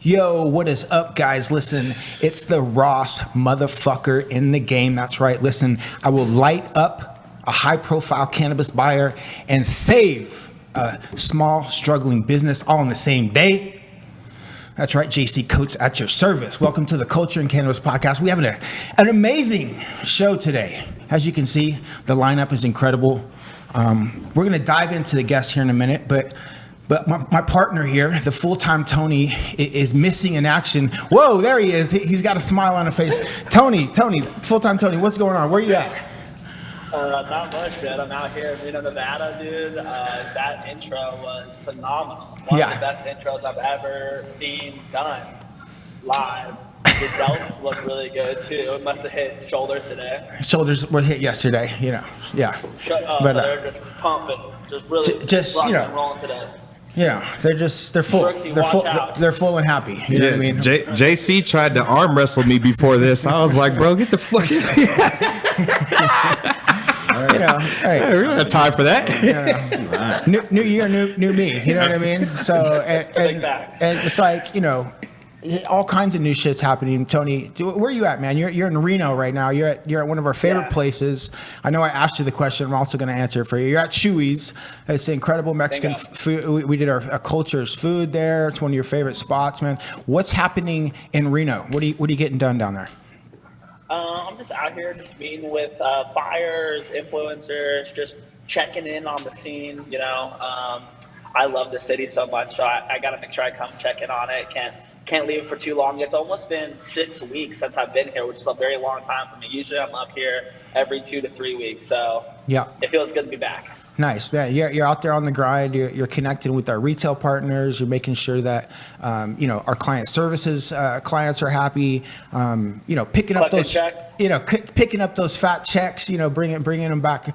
Yo, what is up, guys? Listen, it's the Ross motherfucker in the game. That's right. Listen, I will light up a high-profile cannabis buyer and save a small, struggling business all in the same day. That's right, JC Coates at your service. Welcome to the Culture and Cannabis Podcast. We have an amazing show today. As you can see, the lineup is incredible. We're going to dive into the guests here in a minute, but my partner here, the full-time Tony, is missing in action. Whoa, there he is. He's got a smile on his face. Tony, full-time Tony, what's going on? Where you at? Not much, man. I'm out here in Reno, Nevada, dude. That intro was phenomenal. One of the best intros I've ever seen done live. The belts look really good, too. It must have hit shoulders today. Shoulders were hit yesterday, yeah. But they're just pumping, just really rocking and rolling today. Yeah, they're full. Brooksy, they're full and happy. You know what I mean? JC tried to arm wrestle me before this. I was like, bro, get the fuck Hey, we don't have time for that. New year, new me. You know what I mean? So and it's like, all kinds of new shit's happening. Tony, where are you at, man? You're in Reno right now. You're at one of our favorite places. I know I asked you the question. I'm also going to answer it for you. You're at Chewy's. It's incredible Mexican food. We did our culture's food there. It's one of your favorite spots, man. What's happening in Reno? What are you getting done down there? I'm just out here just meeting with buyers, influencers, just checking in on the scene. I love the city so much, so I got to make sure I come check in on it. Can't leave for too long. It's almost been 6 weeks since I've been here, which is a very long time for me. Usually I'm up here every 2 to 3 weeks, so it feels good to be back. Nice. Yeah, you're out there on the grind. You're connecting with our retail partners. You're making sure that our client services clients are happy. Picking up those checks. Picking up those fat checks. Bringing them back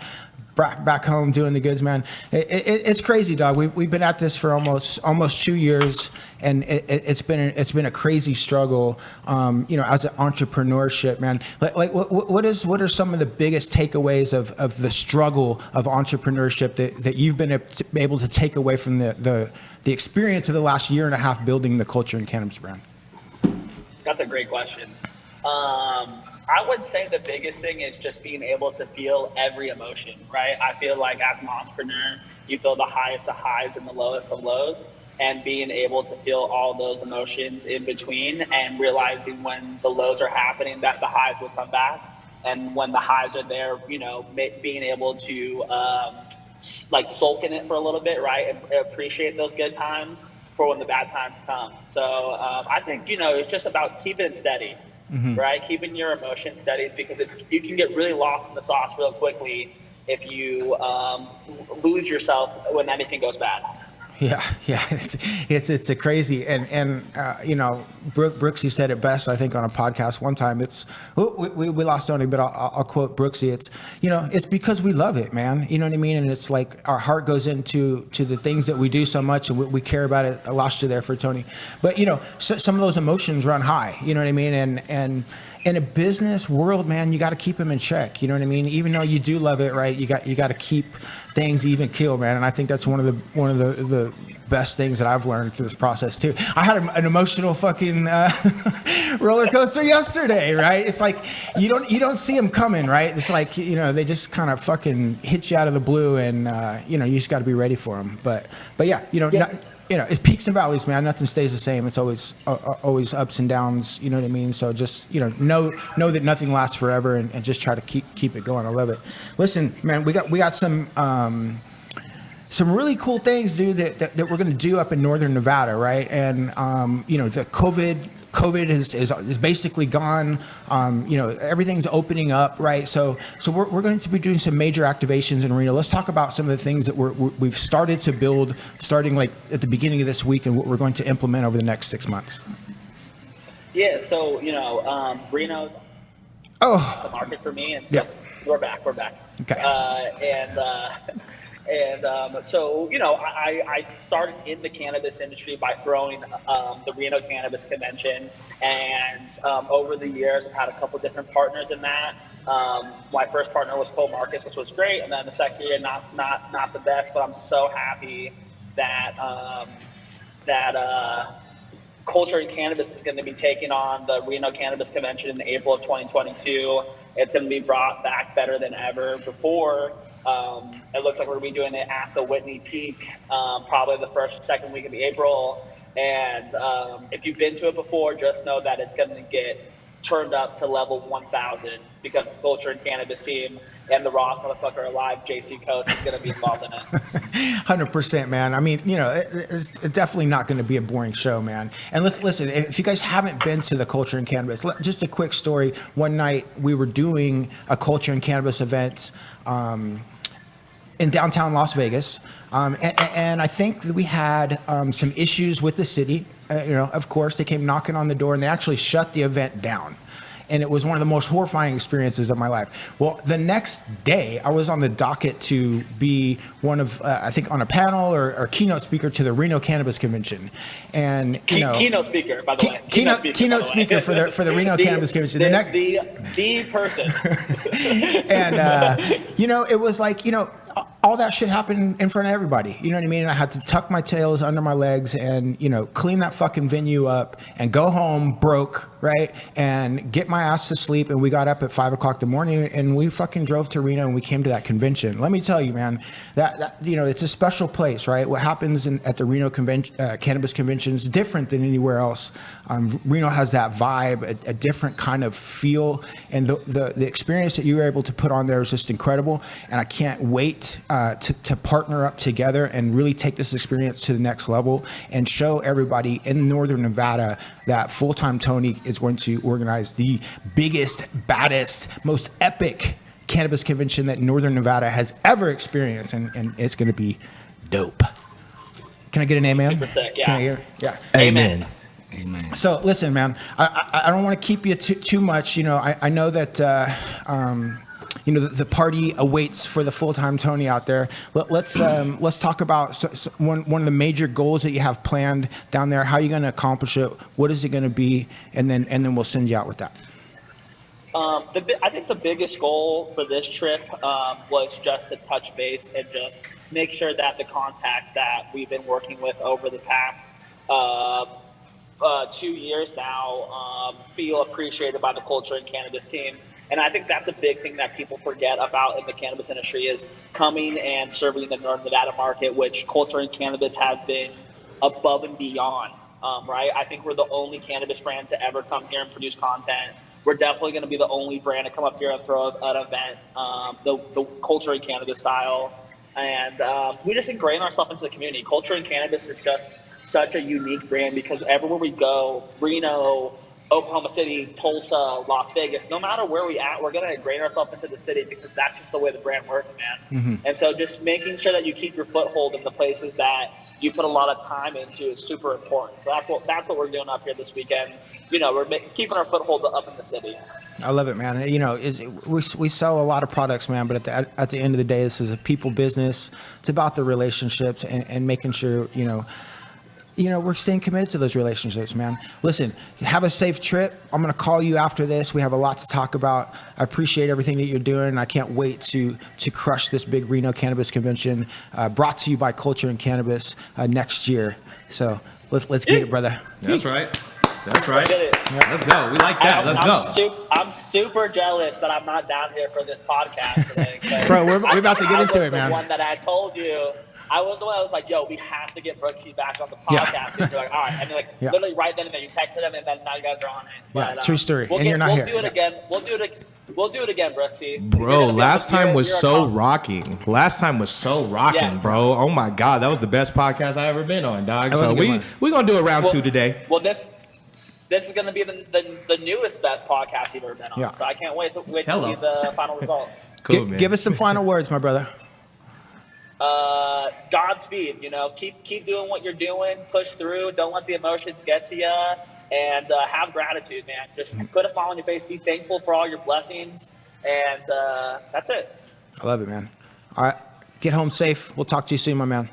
home, doing the goods, man. It's crazy, dog. We've been at this for almost 2 years, and it's been a crazy struggle. As an entrepreneurship, man. What are some of the biggest takeaways of the struggle of entrepreneurship that you've been able to take away from the experience of the last year and a half building the Culture and Cannabis brand? That's a great question. I would say the biggest thing is just being able to feel every emotion, right? I feel like as an entrepreneur, you feel the highest of highs and the lowest of lows, and being able to feel all those emotions in between and realizing when the lows are happening, that the highs will come back. And when the highs are there, being able to sulk in it for a little bit, right? And appreciate those good times for when the bad times come. So I think, it's just about keeping it steady. Mm-hmm. Right, keeping your emotions steady, because you can get really lost in the sauce real quickly if you lose yourself when anything goes bad. Yeah, it's a crazy and Brooksie said it best, I think, on a podcast one time. We lost Tony, but I'll quote Brooksie. It's because we love it, man. You know what I mean? And it's like our heart goes into the things that we do so much, and we care about it. I lost you there for Tony, but some of those emotions run high. You know what I mean? And in a business world, man, you got to keep them in check. You know what I mean? Even though you do love it, right? You got to keep things even keel, man. And I think that's one of the best things that I've learned through this process too. I had an emotional fucking roller coaster yesterday, right? It's like you don't see them coming, right? It's like they just kind of fucking hit you out of the blue, and you just got to be ready for them. But it peaks and valleys, man. Nothing stays the same. It's always ups and downs. You know what I mean? So just know that nothing lasts forever, and just try to keep it going. I love it. Listen, man, we got some really cool things, dude, that we're going to do up in northern Nevada, right? And the COVID is basically gone. Everything's opening up, right? So we're going to be doing some major activations in Reno. Let's talk about some of the things that we've started to build, starting like at the beginning of this week, and what we're going to implement over the next 6 months. Yeah. So Reno's the market for me, and so we're back. Okay. So, I started in the cannabis industry by throwing the Reno Cannabis Convention, and over the years I've had a couple different partners in that. My first partner was Cole Marcus, which was great, and then the second year not the best, but I'm so happy that Culture in Cannabis is going to be taking on the Reno Cannabis Convention in April of 2022. It's going to be brought back better than ever before. It looks like we're going to be doing it at the Whitney Peak, probably the second week of April. And if you've been to it before, just know that it's going to get turned up to level 1,000 because the Culture in Cannabis team and the Ross motherfucker alive JC Coach is going to be involved in it. 100%, man. I mean, it's definitely not going to be a boring show, man. And listen, if you guys haven't been to the Culture in Cannabis, just a quick story. One night we were doing a Culture in Cannabis event in downtown Las Vegas. And I think that we had some issues with the city. Of course, they came knocking on the door and they actually shut the event down. And it was one of the most horrifying experiences of my life. Well, the next day, I was on the docket to be one of, I think, on a panel or keynote speaker to the Reno Cannabis Convention. And keynote speaker, by the way. Keynote speaker for the Reno Cannabis Convention. The person. And it was like all that shit happened in front of everybody. You know what I mean? And I had to tuck my tails under my legs and, clean that fucking venue up and go home broke, right? And get my ass to sleep. And we got up at 5 o'clock in the morning and we fucking drove to Reno and we came to that convention. Let me tell you, man, that it's a special place, right? What happens at the Reno Cannabis Convention is different than anywhere else. Reno has that vibe, a different kind of feel. And the experience that you were able to put on there is just incredible. And I can't wait to partner up together and really take this experience to the next level and show everybody in Northern Nevada that Full-Time Tony is going to organize the biggest, baddest, most epic cannabis convention that Northern Nevada has ever experienced, and it's going to be dope. Can I get an amen? Super sick, yeah. Can I hear? Yeah. Amen. Amen. So listen, man, I don't want to keep you too much. I know that the party awaits for the Full-Time Tony out there. Let's talk about one of the major goals that you have planned down there. How are you going to accomplish it? What is it going to be? And then we'll send you out with that. I think the biggest goal for this trip was just to touch base and just make sure that the contacts that we've been working with over the past 2 years now feel appreciated by the Culture and Cannabis team. And I think that's a big thing that people forget about in the cannabis industry is coming and serving the Northern Nevada market, which Culture and Cannabis have been above and beyond, right? I think we're the only cannabis brand to ever come here and produce content. We're definitely going to be the only brand to come up here and throw an event, the Culture and Cannabis style. And we just ingrain ourselves into the community. Culture and Cannabis is just such a unique brand because everywhere we go, Reno, Oklahoma City, Tulsa, Las Vegas, no matter where we at, we're going to ingrain ourselves into the city because that's just the way the brand works, man. Mm-hmm. And so just making sure that you keep your foothold in the places that you put a lot of time into is super important. So that's what we're doing up here this weekend. We're keeping our foothold up in the city. I love it, man. We sell a lot of products, man, but at the end of the day, this is a people business. It's about the relationships and making sure, we're staying committed to those relationships, man. Listen, have a safe trip. I'm going to call you after this. We have a lot to talk about. I appreciate everything that you're doing. And I can't wait to crush this big Reno Cannabis Convention brought to you by Culture and Cannabis next year. So let's get it, brother. That's right. That's right. Yeah. Let's go. We like that. Let's go. I'm super jealous that I'm not down here for this podcast today. Bro, we're about to get into it, man. The one that I told you. I was the one that was like, yo, we have to get Brooksie back on the podcast. And you're like, all right. And you're literally right then and there, you texted him, and then now you guys are on it. Yeah, true story. You're not here. We'll do it again. We'll do it again, Brooksy. Bro, last time was so rocking. Yes. Bro. Oh my God, that was the best podcast I ever been on, dog. So we gonna do a round 2 today. Well, this is gonna be the newest best podcast you've ever been on. Yeah. So I can't wait to see the final results. Cool, man. Give us some final words, my brother. Godspeed. Keep doing what you're doing. Push through. Don't let the emotions get to you. And have gratitude, man. Just put a smile on your face. Be thankful for all your blessings. And that's it. I love it, man. All right. Get home safe. We'll talk to you soon, my man.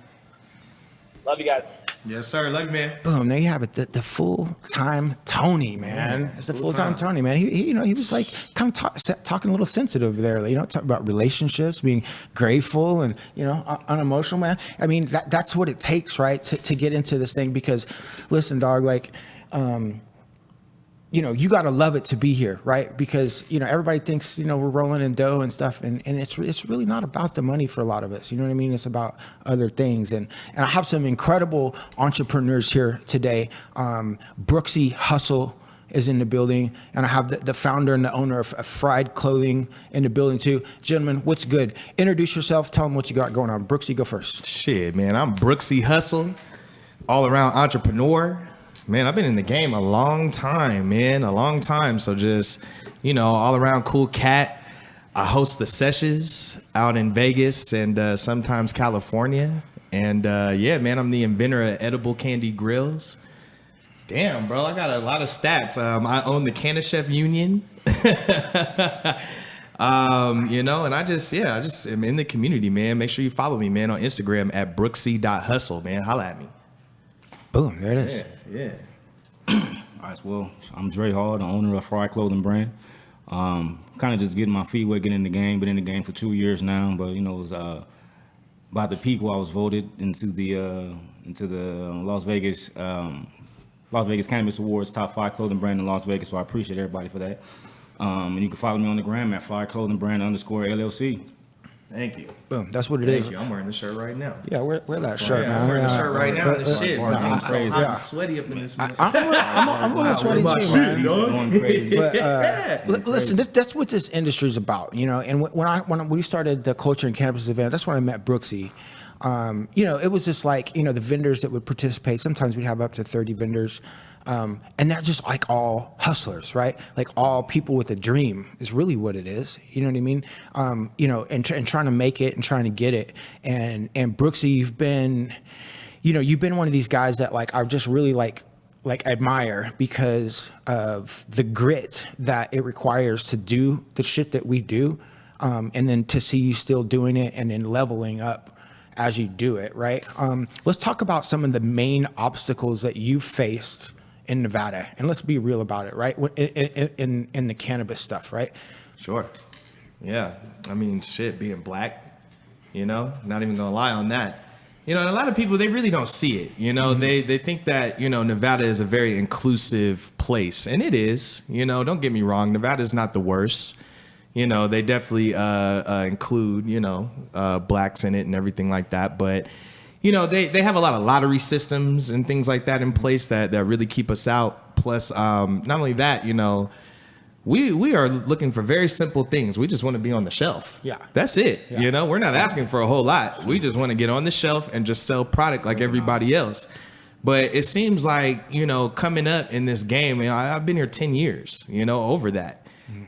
Love you guys. Yes, sir. Love you, man. Boom. There you have it. The Full-Time Tony, man. Yeah, it's the Full-Time Tony, man. He was like kind of talking a little sensitive there. Talking about relationships, being grateful and, unemotional, man. I mean, that's what it takes, right? To get into this thing because, listen, dog, like, you know, you got to love it to be here, right? Because, you know, everybody thinks, you know, we're rolling in dough and stuff. And it's really not about the money for a lot of us. You know what I mean? It's about other things. And I have some incredible entrepreneurs here today. Brooksie Hustle is in the building. And I have the founder and the owner of Freyed Clothing in the building too. Gentlemen, what's good? Introduce yourself. Tell them what you got going on. Brooksie, go first. Shit, man. I'm Brooksie Hustle, all around entrepreneur. Man, I've been in the game a long time, man, a long time. So just, you know, all around cool cat. I host the sessions out in Vegas and sometimes California. And yeah, man, I'm the inventor of edible candy grills. Damn, bro, I got a lot of stats. I own the Cannabis Union. You know, and I just am in the community, man. Make sure you follow me, man, on Instagram at brooksie.hustle, man. Holla at me. Boom, there it is. Yeah. All right, well, I'm Dre Hall, the owner of Freyed Clothing brand. Kind of just getting my feet wet, getting in the game. Been in the game for 2 years now, but you know, it was by the people I was voted into the Las Vegas Cannabis Awards top 5 clothing brand in Las Vegas. So I appreciate everybody for that. And you can follow me on the gram at Freyed Clothing Brand _LLC. Thank you. Boom, that's what it is. Thank you. I'm wearing the shirt right now. Yeah, wear that shirt, man. I'm wearing the shirt right now. This shit, Bars man. going crazy. I'm sweaty up in this. I'm a little sweaty too, man. Going crazy. But listen, that's what this industry is about, you know. And when we started the Culture and Cannabis event, that's when I met Brooksie. You know, it was just like, you know, the vendors that would participate. Sometimes we'd have up to 30 vendors. And they're just like all hustlers, right? Like all people with a dream is really what it is. You know what I mean? You know, and trying to make it and trying to get it. And Brooksie, you've been one of these guys that like I just really like admire because of the grit that it requires to do the shit that we do. And then to see you still doing it and then leveling up as you do it, right? Let's talk about some of the main obstacles that you faced in Nevada, and let's be real about it, right? In the cannabis stuff, right? Sure. Yeah. I mean, shit, being black, you know, not even gonna lie on that. You know, and a lot of people, they really don't see it. You know, they think that, you know, Nevada is a very inclusive place, and it is. You know, don't get me wrong, Nevada is not the worst. You know, they definitely include, you know, blacks in it and everything like that. But, you know, they have a lot of lottery systems and things like that in place that really keep us out. Plus, not only that, you know, we are looking for very simple things. We just want to be on the shelf. Yeah. That's it. Yeah. You know, we're not asking for a whole lot. We just want to get on the shelf and just sell product like everybody else. But it seems like, you know, coming up in this game, you know, I've been here 10 years, you know, over that.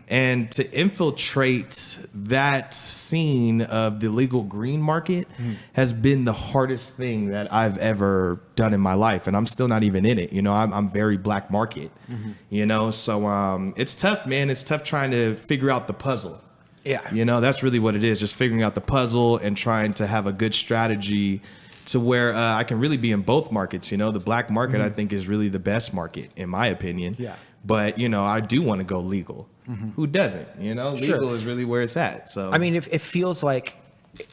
And to infiltrate that scene of the legal green market has been the hardest thing that I've ever done in my life. And I'm still not even in it. You know, I'm very black market, you know, so it's tough, man. It's tough trying to figure out the puzzle. Yeah. You know, that's really what it is. Just figuring out the puzzle and trying to have a good strategy to where I can really be in both markets. You know, the black market, I think, is really the best market, in my opinion. Yeah. But, you know, I do want to go legal. Who doesn't? You know, Sure. legal is really where it's at. So, I mean, if it feels like,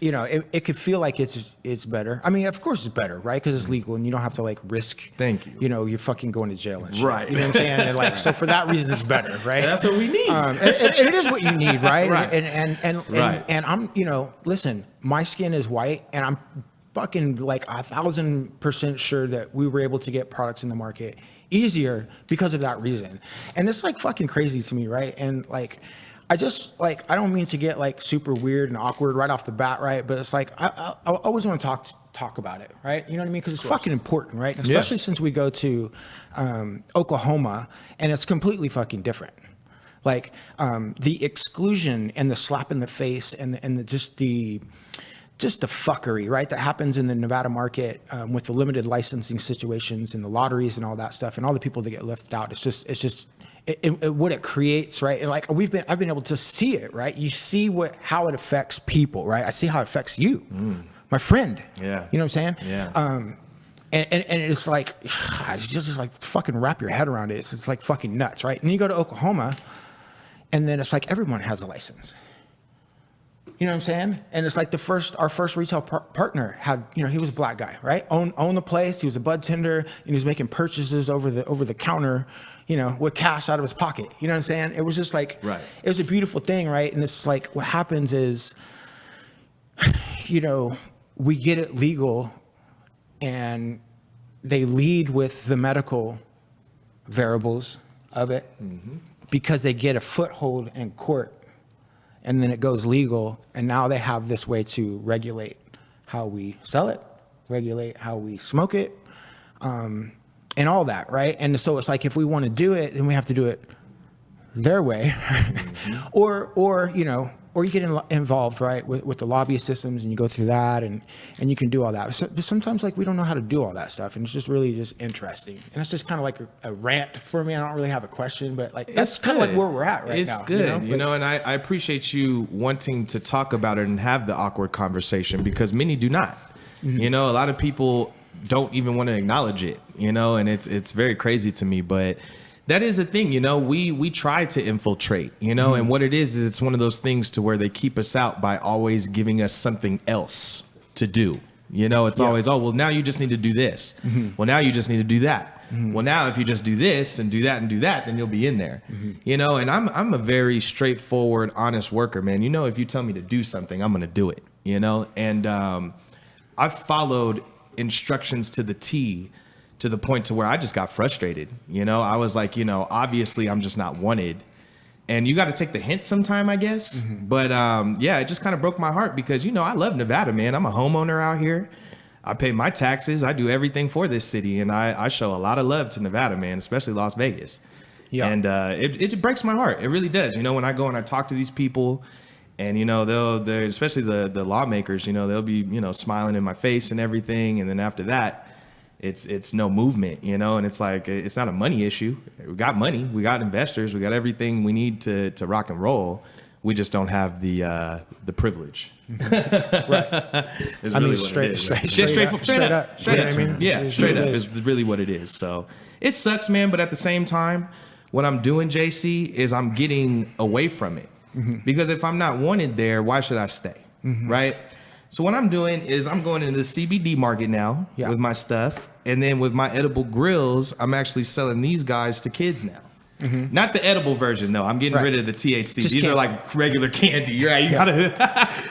you know, it could feel like it's better. I mean, of course it's better, right? Because it's legal and you don't have to like risk. Thank you. You know, you're fucking going to jail and shit. Right. You know what I'm saying? And like, so for that reason, it's better, right? that's what we need. And it is what you need, right? Right. And I'm, you know, listen, my skin is white, and I'm fucking like 1,000% sure that we were able to get products in the market easier because of that reason. And it's like fucking crazy to me, right? And like, I just like, I don't mean to get like super weird and awkward right off the bat, right? But it's like, I always want to talk about it, right? You know what I mean? Because it's fucking important, right? Especially since we go to Oklahoma, and it's completely fucking different. Like the exclusion and the slap in the face and just the fuckery, right, that happens in the Nevada market with the limited licensing situations and the lotteries and all that stuff and all the people that get left out. It's just what it creates, right? And like I've been able to see it, right? You see how it affects people, right? I see how it affects you, my friend. Yeah. You know what I'm saying? Yeah. And it's like, it's just like fucking wrap your head around it. It's like fucking nuts, right? And you go to Oklahoma, and then it's like everyone has a license. You know what I'm saying? And it's like our first retail partner had, he was a black guy, right? Owned the place. He was a bud tender, and he was making purchases over the counter, with cash out of his pocket. You know what I'm saying? It was just like, right. It was a beautiful thing, right? And it's like what happens is, we get it legal, and they lead with the medical variables of it because they get a foothold in court. And then it goes legal, and now they have this way to regulate how we sell it, regulate how we smoke it, and all that, right? And so it's like if we want to do it, then we have to do it their way, or you get involved, right, with the lobbyist systems, and you go through that, and you can do all that. But sometimes, like, we don't know how to do all that stuff, and it's just really just interesting. And it's just kind of like a rant for me. I don't really have a question, but like that's kind of like where we're at right now. It's good, and I appreciate you wanting to talk about it and have the awkward conversation because many do not. A lot of people don't even want to acknowledge it, and it's very crazy to me, but that is a thing, we try to infiltrate, and what it is it's one of those things to where they keep us out by always giving us something else to do. It's always, well, now you just need to do this. Well, now you just need to do that. Well, now if you just do this and do that and do that, then you'll be in there, and I'm a very straightforward, honest worker, man. If you tell me to do something, I'm going to do it, and I've followed instructions to the T, to the point to where I just got frustrated. I was like, obviously I'm just not wanted. And you got to take the hint sometime, I guess. But it just kind of broke my heart because, I love Nevada, man. I'm a homeowner out here. I pay my taxes. I do everything for this city. And I show a lot of love to Nevada, man, especially Las Vegas. Yeah. And it breaks my heart. It really does. When I go and I talk to these people and, they'll especially the lawmakers, they'll be, smiling in my face and everything. And then after that, it's no movement, and it's like, it's not a money issue. We got money, we got investors, we got everything we need to rock and roll. We just don't have the privilege. Right. Straight up. Yeah, straight up is really what it is. So it sucks, man. But at the same time, what I'm doing, JC, is I'm getting away from it. Because if I'm not wanted there, why should I stay? Right? So what I'm doing is I'm going into the CBD market now with my stuff. And then with my edible grills, I'm actually selling these guys to kids now. Not the edible version, though. I'm getting rid of the THC. These candy. Are like regular candy. Right? You gotta.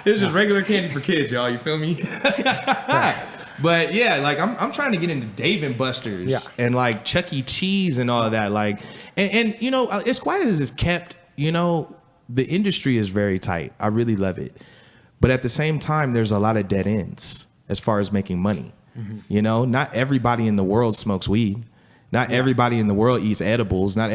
It's just regular candy for kids, y'all. You feel me? But yeah, like I'm trying to get into Dave & Buster's and like Chuck E. Cheese and all of that. Like, and as quiet as it's kept, the industry is very tight. I really love it. But at the same time, there's a lot of dead ends as far as making money. Not everybody in the world smokes weed. Not everybody in the world eats edibles. Not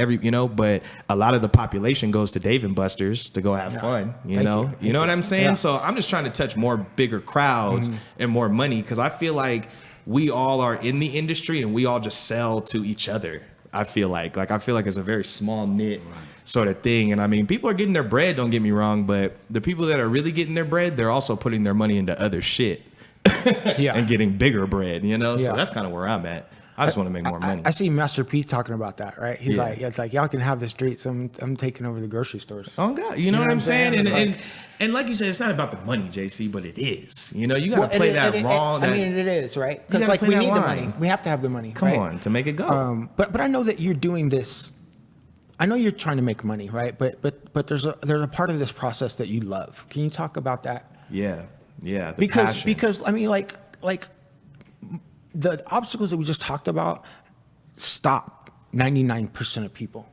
but a lot of the population goes to Dave & Buster's to go have fun. You know what I'm saying? Yeah. So I'm just trying to touch more bigger crowds and more money because I feel like we all are in the industry and we all just sell to each other. I feel like it's a very small knit sort of thing. And I mean, people are getting their bread, don't get me wrong, but the people that are really getting their bread, they're also putting their money into other shit and getting bigger bread, So that's kind of where I'm at. I just want to make more money. I see Master P talking about that, right? He's like, it's like, y'all can have the streets. I'm taking over the grocery stores. Oh God, you know what I'm saying? And like you said, it's not about the money, JC, but it is. You got to play that wrong. It is, right? Because like we need the money. We have to have the money. Come on, to make it go. But I know that you're doing this. I know you're trying to make money, right? But there's a part of this process that you love. Can you talk about that? Yeah. Because I mean, like the obstacles that we just talked about stop 99% of people,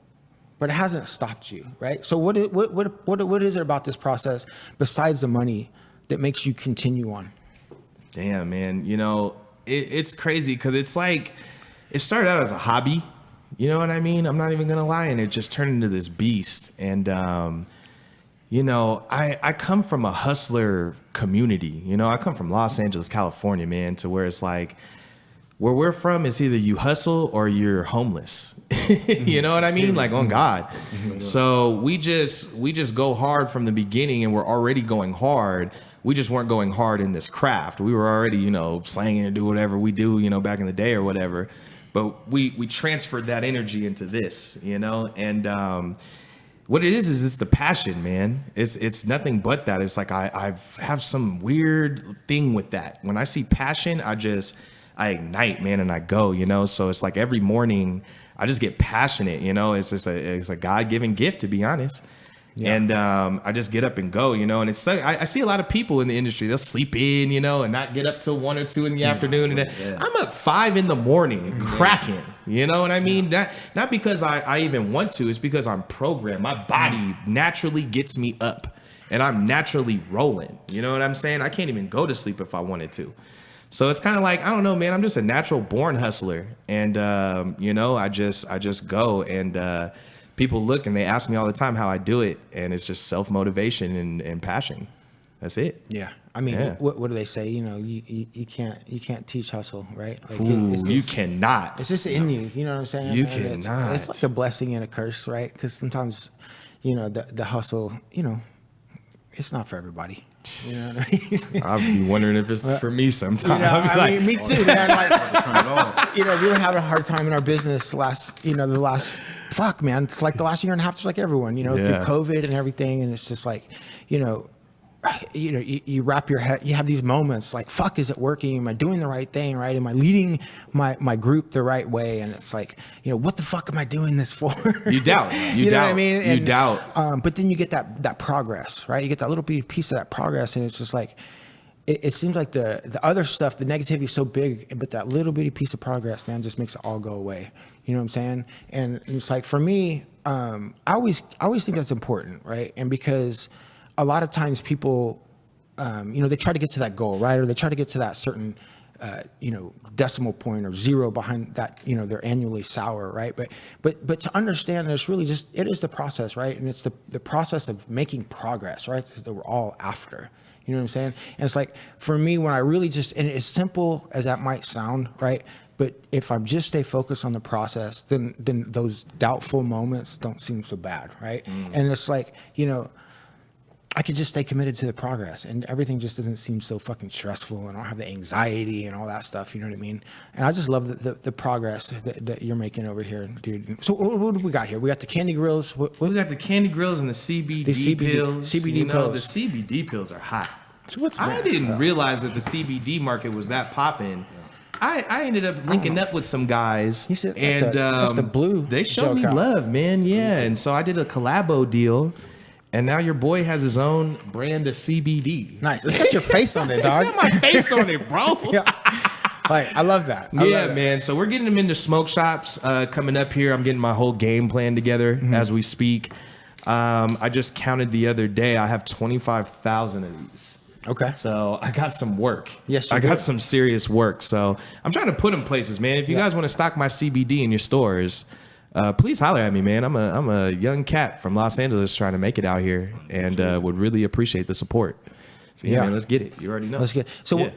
but it hasn't stopped you, right? So what is it about this process besides the money that makes you continue on? Damn, man. It's crazy because it's like it started out as a hobby. You know what I mean? I'm not even gonna lie, and it just turned into this beast. And I come from a hustler community. I come from Los Angeles, California, man, to where it's like where we're from is either you hustle or you're homeless. You know what I mean? Like on God. So we just go hard from the beginning, and we're already going hard. We just weren't going hard in this craft. We were already, slanging and do whatever we do, back in the day or whatever. But we transferred that energy into this, and what it is it's the passion, man. It's nothing but that. It's like I have some weird thing with that. When I see passion, I ignite, man, and I go, you know. So it's like every morning I just get passionate, you know. It's a God-given gift, to be honest. Yeah. And I just get up and go, you know. And it's I see a lot of people in the industry, they'll sleep in, you know, and not get up till 1 or 2 in the afternoon. And I'm up 5 in the morning cracking, you know what I mean? That not because I even want to, it's because I'm programmed. My body naturally gets me up and I'm naturally rolling. You know what I'm saying? I can't even go to sleep if I wanted to. So it's kind of like, I don't know, man, I'm just a natural born hustler. And, you know, I just go and people look and they ask me all the time how I do it. And it's just self-motivation and passion. That's it. Yeah. I mean, what do they say? You know, you can't teach hustle, right? Like you cannot. It's just in you. You know what I'm saying? You cannot. It's like a blessing and a curse, right? Because sometimes, you know, the hustle, you know, it's not for everybody. You know what I mean? I'll be wondering if it's for me sometimes. You know, I mean, me too, man. Like, you know, we were having a hard time in our business fuck, man. It's like the last year and a half, just like everyone, you know, through COVID and everything. And it's just like, you wrap your head, you have these moments like, fuck, is it working? Am I doing the right thing? Right? Am I leading my group the right way? And it's like, you know, what the fuck am I doing this for? You doubt. You know doubt. what I mean? You doubt. But then you get that progress, right? You get that little piece of that progress. And it's just like, it seems like the other stuff, the negativity is so big, but that little bitty piece of progress, man, just makes it all go away. You know what I'm saying? And it's like, for me, I always think that's important, right? And because a lot of times people, you know, they try to get to that goal, right? Or they try to get to that certain, you know, decimal point or zero behind that, you know, they're annually sour, right? But to understand, there's really just, it is the process, right? And it's the process of making progress, right? That we're all after. You know what I'm saying? And it's like, for me, when I really just, and as simple as that might sound, right? But if I just stay focused on the process, then those doubtful moments don't seem so bad, right? And it's like, you know, I could just stay committed to the progress and everything just doesn't seem so fucking stressful and I don't have the anxiety and all that stuff, you know what I mean? And I just love the progress that you're making over here, dude. So what do we got here? We got the candy grills. We got the candy grills and the CBD pills. CBD pills. The CBD pills are hot. So I didn't realize that the CBD market was that popping. I ended up linking up with some guys. He said, that's the blue. They showed me love, man. Yeah. And so I did a collabo deal. And now your boy has his own brand of CBD. Nice. It's got your face on it, dog. It's got my face on it, bro. Yeah. Like, I love that. I love that. Man. So we're getting them into smoke shops coming up here. I'm getting my whole game plan together as we speak. I just counted the other day. I have 25,000 of these. Okay. So I got some work. Yes, I got some serious work. So I'm trying to put them places, man. If you guys want to stock my CBD in your stores, please holler at me, man. I'm a young cat from Los Angeles trying to make it out here and would really appreciate the support. So yeah, man, let's get it. You already know. Let's get it. So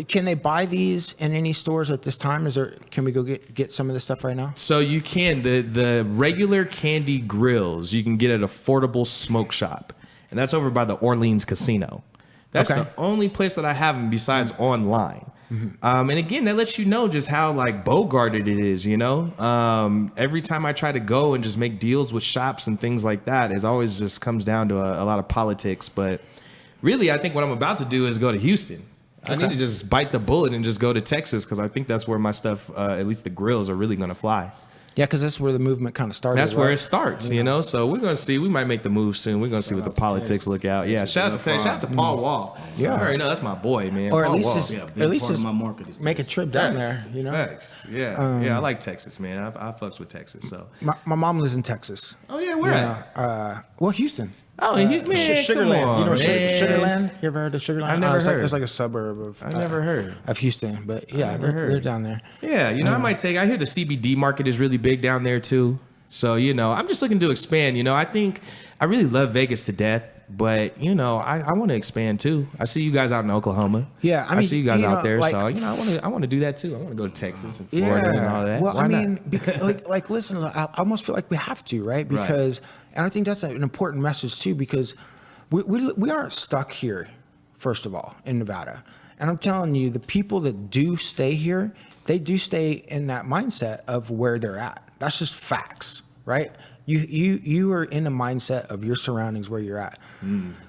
can they buy these in any stores at this time? Can we go get some of this stuff right now? So you can. The regular candy grills you can get at Affordable Smoke Shop. And that's over by the Orleans Casino. That's the only place that I have them besides online. And again, that lets you know just how like bogarted it is, you know. Every time I try to go and just make deals with shops and things like that, it always just comes down to a lot of politics. But really, I think what I'm about to do is go to Houston. I need to just bite the bullet and just go to Texas because I think that's where my stuff, at least the grills, are really going to fly. Yeah, because that's where the movement kind of started. That's where it starts, you know. So we're gonna see. We might make the move soon. We're gonna see what the politics look out. Yeah, shout out to Paul Wall. Yeah, I already know that's my boy, man. Or Paul at least Wall. just my market is make a trip down there. You know, facts. Yeah, yeah. I like Texas, man. I fucks with Texas. So my mom lives in Texas. Oh yeah, where at? Well, Houston. Oh, man, Sugarland. On, you know man. Sugarland? You ever heard of Sugarland? I never heard. It's like a suburb of Houston, but yeah, they're down there. Yeah, you know, I hear the CBD market is really big down there too. So, you know, I'm just looking to expand. You know, I think I really love Vegas to death, but, you know, I want to expand too. I see you guys out in Oklahoma. Yeah, I mean, I see you guys out there. Like, so, you know, I want to do that too. I want to go to Texas and Florida and all that. Well, Why I mean, not? because, like, listen, I almost feel like we have to, right? Because, and I think that's an important message too, because we aren't stuck here, first of all, in Nevada. And I'm telling you, the people that do stay here, they do stay in that mindset of where they're at. That's just facts, right? You are in the mindset of your surroundings where you're at.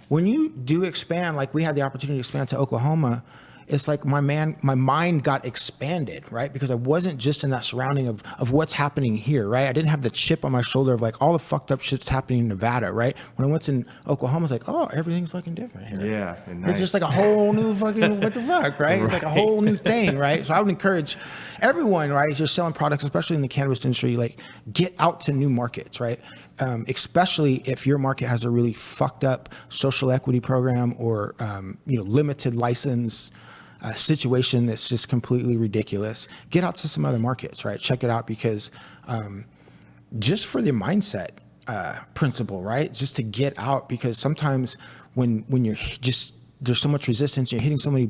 When you do expand, like we had the opportunity to expand to Oklahoma, it's like my mind got expanded, right? Because I wasn't just in that surrounding of what's happening here, right? I didn't have the chip on my shoulder of like all the fucked up shit's happening in Nevada, right? When I went to Oklahoma, it's like, oh, everything's fucking different here. Yeah, nice. It's just like a whole new fucking, what the fuck, right? It's like a whole new thing, right? So I would encourage everyone, right, if you're selling products, especially in the cannabis industry, like get out to new markets, right? Especially if your market has a really fucked up social equity program or, limited license situation that's just completely ridiculous. Get out to some other markets, right? Check it out because just for the mindset principle, right? Just to get out, because sometimes when you're just, there's so much resistance, you're hitting so many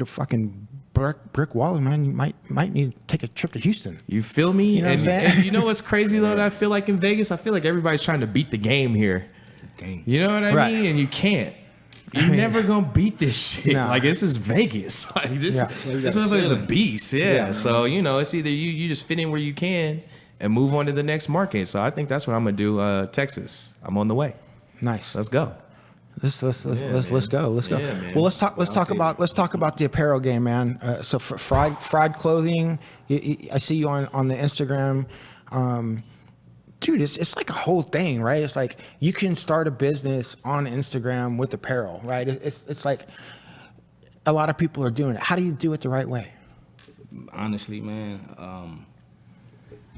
fucking brick walls, man, you might need to take a trip to Houston. You feel me? You know what I'm saying? And you know what's crazy though that I feel like in Vegas? I feel like everybody's trying to beat the game here. You know what I mean? And you can't. You're never gonna beat this shit. No. Like this is Vegas. Like this motherfucker's a beast. Yeah. So it's either you just fit in where you can and move on to the next market. So I think that's what I'm gonna do. Texas. I'm on the way. Nice. Let's go. Let's go. Yeah, man. Well, let's talk about the apparel game, man. So for Freyed clothing, I see you on the Instagram. Dude, it's like a whole thing, right? It's like you can start a business on Instagram with apparel, right? It's like a lot of people are doing it. How do you do it the right way? Honestly, man,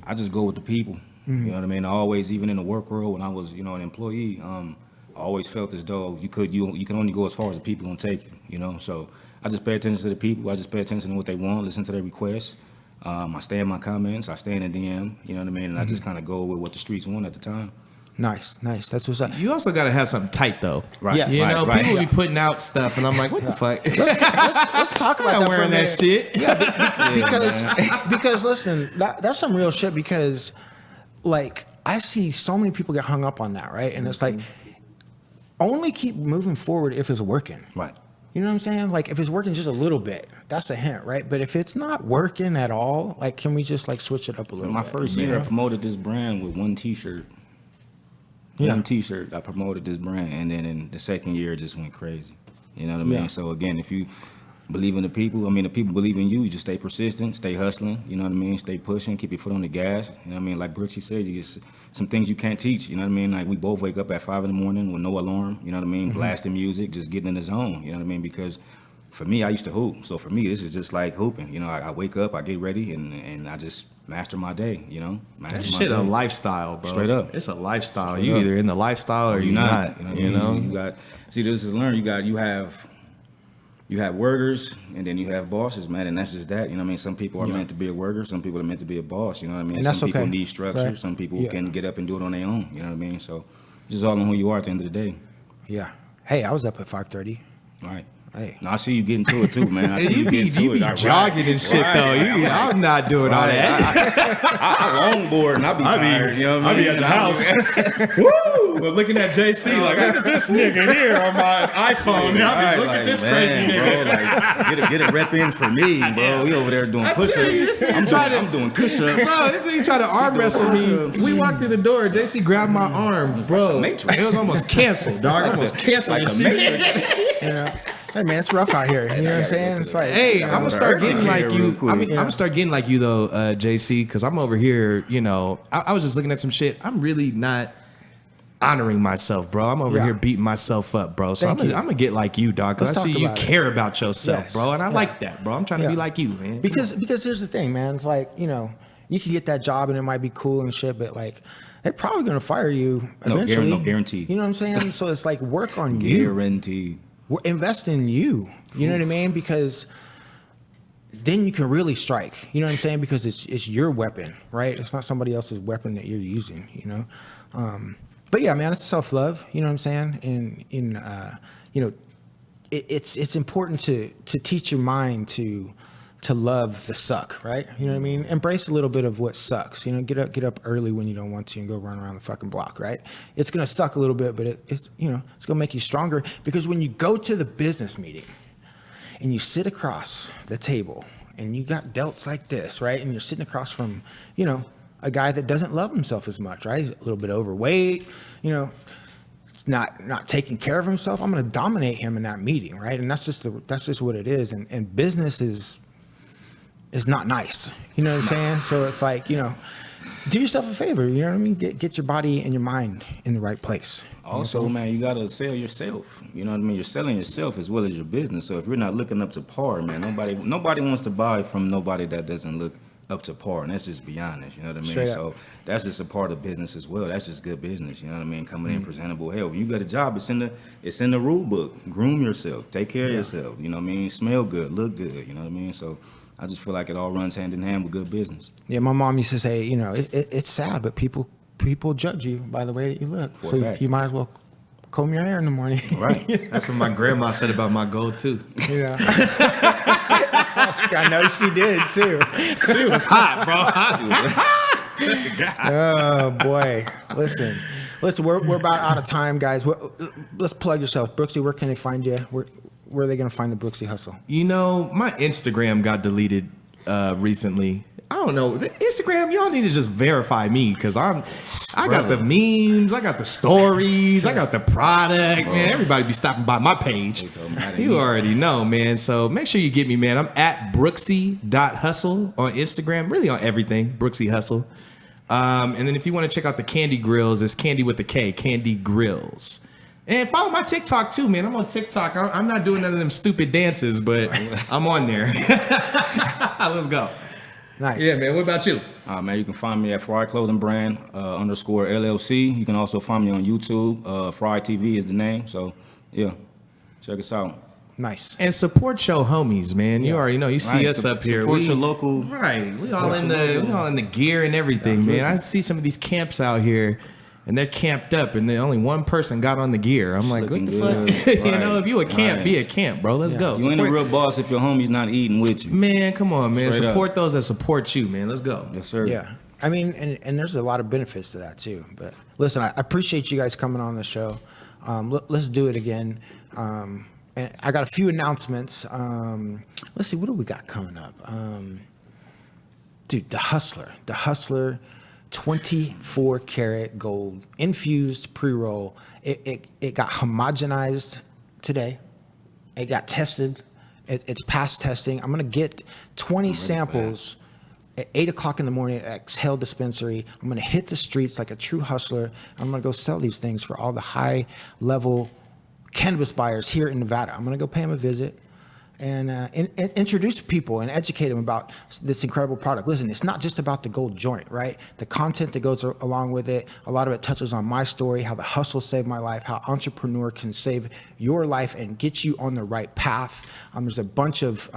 I just go with the people. You know what I mean? I always, even in the work world, when I was, an employee, I always felt as though you can only go as far as the people gonna take you. So I just pay attention to the people. I just pay attention to what they want, listen to their requests. I stay in my comments. I stay in the DM. You know what I mean? And I just kind of go with what the streets want at the time. Nice. That's what's up. You also gotta have something tight though. Right. Yes. People be putting out stuff, and I'm like, what the fuck? Let's talk about that. Wearing that shit. Because listen, that's some real shit. Because like I see so many people get hung up on that, right? And it's like only keep moving forward if it's working. Right. You know what I'm saying? Like if it's working just a little bit, that's a hint, right? But if it's not working at all, like can we just like switch it up a little My bit? first year, I promoted this brand with one T-shirt. One T-shirt, I promoted this brand, and then in the second year, it just went crazy. You know what I mean? So again, if you believe in the people, the people believe in you. You just stay persistent, stay hustling. You know what I mean? Stay pushing, keep your foot on the gas. You know what I mean? Like Brooksie said, you just some things you can't teach. You know what I mean? Like we both wake up at 5 a.m. with no alarm. You know what I mean? Blasting music, just getting in the zone. You know what I mean? Because for me, I used to hoop. So for me, this is just like hooping. I wake up, I get ready, and I just master my day. That shit a lifestyle, bro. Straight up. It's a lifestyle. Straight you up. either in the lifestyle or you're not. You got this is learn. You have workers and then you have bosses, man, and that's just that. You know what I mean? Some people are meant to be a worker, some people are meant to be a boss. You know what I mean? And that's some people okay. need structure, Right. some people can get up and do it on their own. You know what I mean? So it's just all on who you are at the end of the day. Yeah. Hey, I was up at 5:30. All right. Hey. No, I see you getting to it too, man. I see You be jogging and shit though. I'm not doing all that. I longboard and I be tired. You know what I mean? I be at the house. Woo! I'm looking at JC like, look at this nigga here on my iPhone. Look at this crazy nigga. Bro, like, get a rep in for me, bro. We over there doing push-ups. I'm doing push-ups. Bro, this nigga tried to arm wrestle me. We walked through the door. JC grabbed my arm, bro. It was almost canceled, dog. Almost canceled. Yeah. Hey man, it's rough out here. You know what I'm saying? It's like, hey, I'm gonna start getting like you. I'm Yeah. gonna start getting like you though, JC, because I'm over here. I was just looking at some shit. I'm really not honoring myself, bro. I'm over here beating myself up, bro. So I'm gonna get like you, dog. Because I see you care about yourself, bro, and I like that, bro. I'm trying to be like you, man. Because here's the thing, man. It's like, you can get that job and it might be cool and shit, but like they're probably gonna fire you eventually. No guarantee. You know what I'm saying? So it's like work on you. Guarantee. Invest in you. You know what I mean? Because then you can really strike. You know what I'm saying? Because it's your weapon, right? It's not somebody else's weapon that you're using. But yeah, man, it's self-love. You know what I'm saying? And it's important to teach your mind to love the suck, right? You know what I mean? Embrace a little bit of what sucks. Get up early when you don't want to and go run around the fucking block, right? It's gonna suck a little bit, but it's gonna make you stronger, because when you go to the business meeting and you sit across the table and you got delts like this, right? And you're sitting across from, a guy that doesn't love himself as much, right? He's a little bit overweight, you know, not taking care of himself. I'm going to dominate him in that meeting, right? And that's just what it is. And business is not nice. You know what I'm saying? So it's like, you know, do yourself a favor. You know what I mean? Get your body and your mind in the right place. Also, man, you gotta sell yourself. You know what I mean? You're selling yourself as well as your business. So if you're not looking up to par, man, nobody wants to buy from nobody that doesn't look up to par, and let's just be honest. You know what I mean? Straight up. So that's just a part of business as well. That's just good business. You know what I mean? Coming in presentable. Hell, when you got a job, it's in the rule book. Groom yourself. Take care of yourself. You know what I mean? Smell good. Look good. You know what I mean? So I just feel like it all runs hand in hand with good business. Yeah, my mom used to say, you know, it's sad, but people judge you by the way that you look. For a So fact. you might as well comb your hair in the morning. Right. That's what my grandma said about my goal too. Yeah. I know she did too. She was hot, bro. Oh boy. Listen, we're about out of time, guys. Let's plug yourself. Brooksie, where can they find you? Where are they going to find the Brooksie Hustle? You know, my Instagram got deleted recently. I don't know. The Instagram, y'all need to just verify me because I got the memes, I got the stories, I got the product, man. Everybody be stopping by my page. You already know, man. So make sure you get me, man. I'm at Brooksie.hustle on Instagram, really on everything, Brooksie Hustle. And then if you want to check out the Candy Grills, it's Candy with the K, Candy Grills. And follow my TikTok too, man. I'm on TikTok. I'm not doing none of them stupid dances, but I'm on there. Let's go. Nice. Yeah, man. What about you? Man, you can find me at Freyed Clothing Brand _ LLC. You can also find me on YouTube. Freyed TV is the name. So, yeah, check us out. Nice. And support your homies, man. You already know. You see us up here. Support your local. Right. We all in the gear and everything, man. I see some of these camps out here. And they're camped up, and then only one person got on the gear. I'm like, what the fuck? Right. You know, if you a camp, be a camp, bro. Let's go. You ain't a real boss if your homie's not eating with you. Man, come on, man. Straight Support those that support you, man. Let's go. Yes, sir. Yeah. I mean, and there's a lot of benefits to that too. But listen, I appreciate you guys coming on the show. Let's do it again. And I got a few announcements. Let's see, what do we got coming up? Dude, the Hustler 24 karat gold infused pre-roll. It got homogenized today. It got tested. It's past testing. I'm gonna get 20 samples at 8 o'clock in the morning at Exhale Dispensary. I'm gonna hit the streets like a true hustler. I'm gonna go sell these things for all the high level cannabis buyers here in Nevada. I'm gonna go pay them a visit and introduce people and educate them about this incredible product. Listen, it's not just about the gold joint, right? The content that goes along with it, a lot of it touches on my story, how the hustle saved my life, how entrepreneur can save your life and get you on the right path. There's a bunch of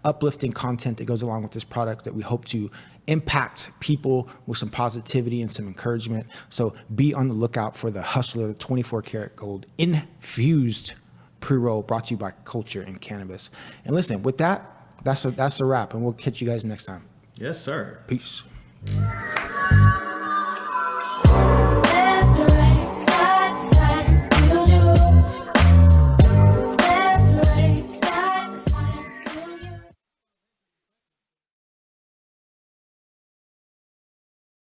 uplifting content that goes along with this product that we hope to impact people with some positivity and some encouragement. So be on the lookout for the Hustler 24 karat gold infused pre-roll, brought to you by Culture and Cannabis. And listen, with that, that's a wrap, and we'll catch you guys next time. Yes, sir. Peace.